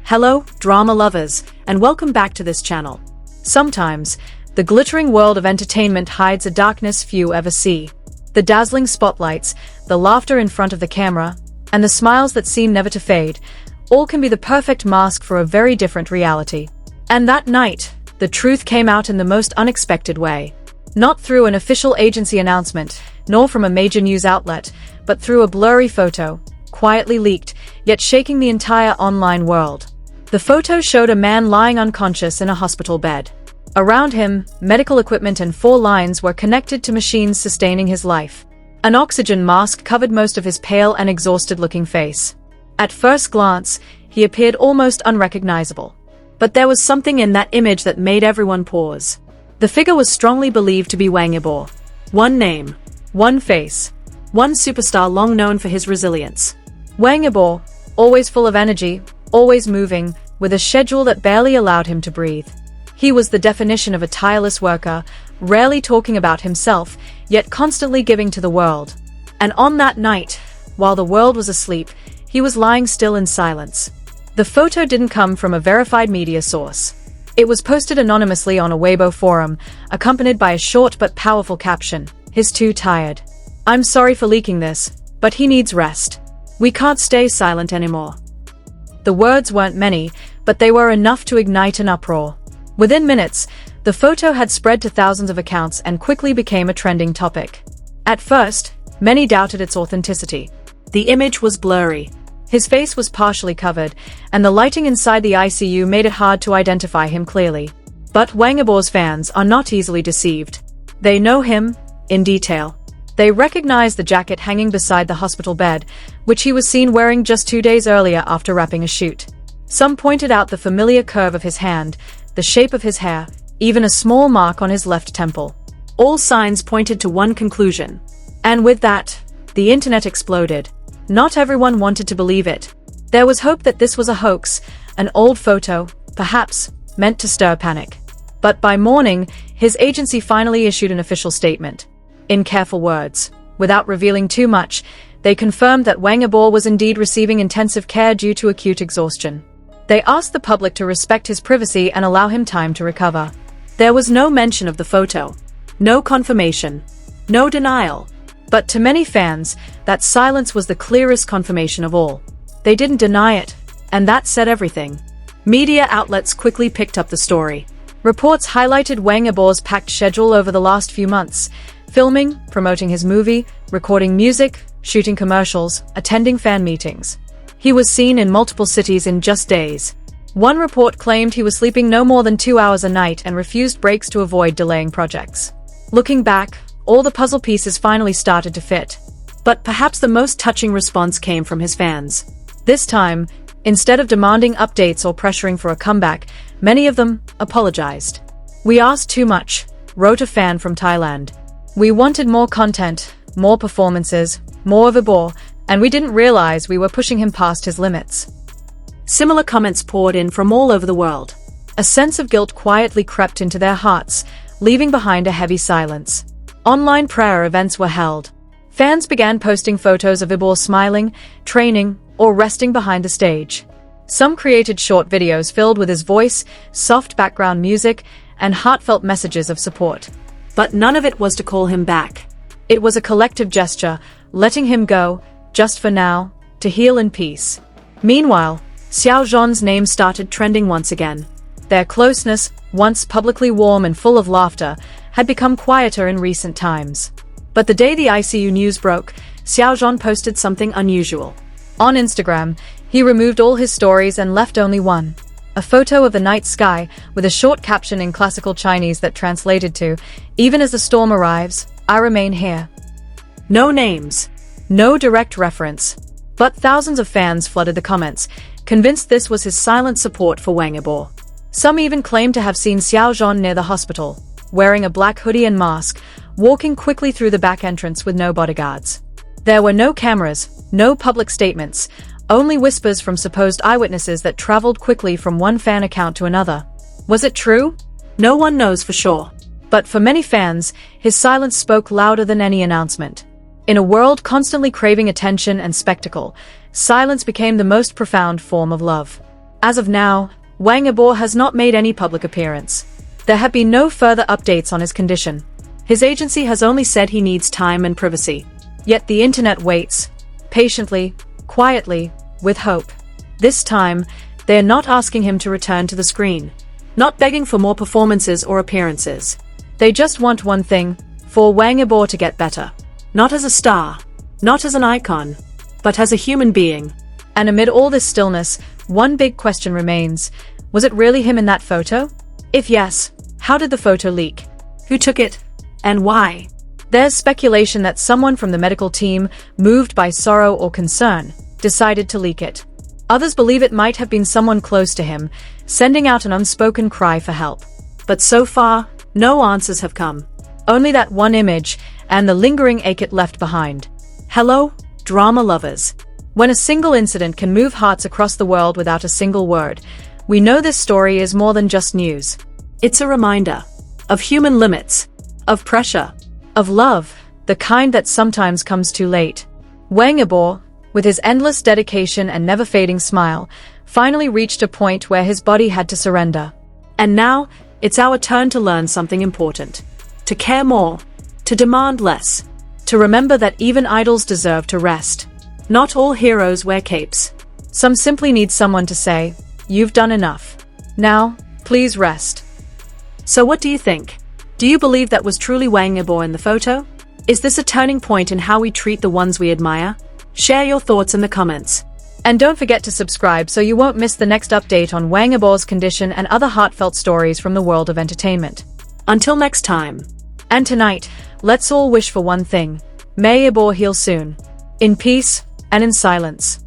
Hello, drama lovers, and welcome back to this channel. Sometimes, the glittering world of entertainment hides a darkness few ever see. The dazzling spotlights, the laughter in front of the camera, and the smiles that seem never to fade, all can be the perfect mask for a very different reality. And that night, the truth came out in the most unexpected way. Not through an official agency announcement, nor from a major news outlet, but through a blurry photo, quietly leaked, yet shaking the entire online world. The photo showed a man lying unconscious in a hospital bed. Around him, medical equipment and 4 lines were connected to machines sustaining his life. An oxygen mask covered most of his pale and exhausted-looking face. At first glance, he appeared almost unrecognizable. But there was something in that image that made everyone pause. The figure was strongly believed to be Wang Yibo. One name, one face, one superstar long known for his resilience. Wang Yibo, always full of energy, always moving, with a schedule that barely allowed him to breathe. He was the definition of a tireless worker, rarely talking about himself, yet constantly giving to the world. And on that night, while the world was asleep, he was lying still in silence. The photo didn't come from a verified media source. It was posted anonymously on a Weibo forum, accompanied by a short but powerful caption, "He's too tired. I'm sorry for leaking this, but he needs rest. We can't stay silent anymore." The words weren't many, but they were enough to ignite an uproar. Within minutes, the photo had spread to thousands of accounts and quickly became a trending topic. At first, many doubted its authenticity. The image was blurry. His face was partially covered, and the lighting inside the ICU made it hard to identify him clearly. But Wang Yibo's fans are not easily deceived. They know him in detail. They recognize the jacket hanging beside the hospital bed, which he was seen wearing just 2 days earlier after wrapping a shoot. Some pointed out the familiar curve of his hand, the shape of his hair, even a small mark on his left temple. All signs pointed to one conclusion. And with that, the internet exploded. Not everyone wanted to believe it. There was hope that this was a hoax, an old photo, perhaps, meant to stir panic. But by morning, his agency finally issued an official statement. In careful words, without revealing too much, they confirmed that Wang Yibo was indeed receiving intensive care due to acute exhaustion. They asked the public to respect his privacy and allow him time to recover. There was no mention of the photo, no confirmation, no denial. But to many fans, that silence was the clearest confirmation of all. They didn't deny it, and that said everything. Media outlets quickly picked up the story. Reports highlighted Wang Yibo's packed schedule over the last few months, filming, promoting his movie, recording music, shooting commercials, attending fan meetings. He was seen in multiple cities in just days. One report claimed he was sleeping no more than 2 hours a night and refused breaks to avoid delaying projects. Looking back, all the puzzle pieces finally started to fit. But perhaps the most touching response came from his fans. This time, instead of demanding updates or pressuring for a comeback, many of them apologized. "We asked too much," wrote a fan from Thailand. "We wanted more content, more performances, more of Yibo, and we didn't realize we were pushing him past his limits." Similar comments poured in from all over the world. A sense of guilt quietly crept into their hearts, leaving behind a heavy silence. Online prayer events were held. Fans began posting photos of Yibo smiling, training, or resting behind the stage. Some created short videos filled with his voice, soft background music, and heartfelt messages of support. But none of it was to call him back. It was a collective gesture, letting him go, just for now, to heal in peace. Meanwhile, Xiao Zhan's name started trending once again. Their closeness, once publicly warm and full of laughter, had become quieter in recent times. But the day the ICU news broke, Xiao Zhan posted something unusual. On Instagram, he removed all his stories and left only one. A photo of the night sky, with a short caption in classical Chinese that translated to, "Even as the storm arrives, I remain here." No names, no direct reference. But thousands of fans flooded the comments, convinced this was his silent support for Wang Yibo. Some even claimed to have seen Xiao Zhan near the hospital, wearing a black hoodie and mask, walking quickly through the back entrance with no bodyguards. There were no cameras, no public statements, only whispers from supposed eyewitnesses that traveled quickly from one fan account to another. Was it true? No one knows for sure. But for many fans, his silence spoke louder than any announcement. In a world constantly craving attention and spectacle, silence became the most profound form of love. As of now, Wang Yibo has not made any public appearance. There have been no further updates on his condition. His agency has only said he needs time and privacy. Yet the internet waits, patiently, quietly, with hope. This time, they are not asking him to return to the screen, not begging for more performances or appearances. They just want one thing, for Wang Yibo to get better. Not as a star, not as an icon, but as a human being. And amid all this stillness, one big question remains. Was it really him in that photo? If yes, how did the photo leak? Who took it? And why? There's speculation that someone from the medical team, moved by sorrow or concern, decided to leak it. Others believe it might have been someone close to him, sending out an unspoken cry for help. But so far, no answers have come. Only that one image, and the lingering ache it left behind. Hello, drama lovers. When a single incident can move hearts across the world without a single word, we know this story is more than just news. It's a reminder of human limits, of pressure, of love, the kind that sometimes comes too late. Wang Yibo, with his endless dedication and never-fading smile, finally reached a point where his body had to surrender. And now, it's our turn to learn something important. To care more, to demand less, to remember that even idols deserve to rest. Not all heroes wear capes. Some simply need someone to say, "You've done enough. Now, please rest." So what do you think? Do you believe that was truly Wang Yibo in the photo? Is this a turning point in how we treat the ones we admire? Share your thoughts in the comments. And don't forget to subscribe so you won't miss the next update on Wang Yibo's condition and other heartfelt stories from the world of entertainment. Until next time. And tonight, let's all wish for one thing. May Yibo heal soon. In peace and in silence.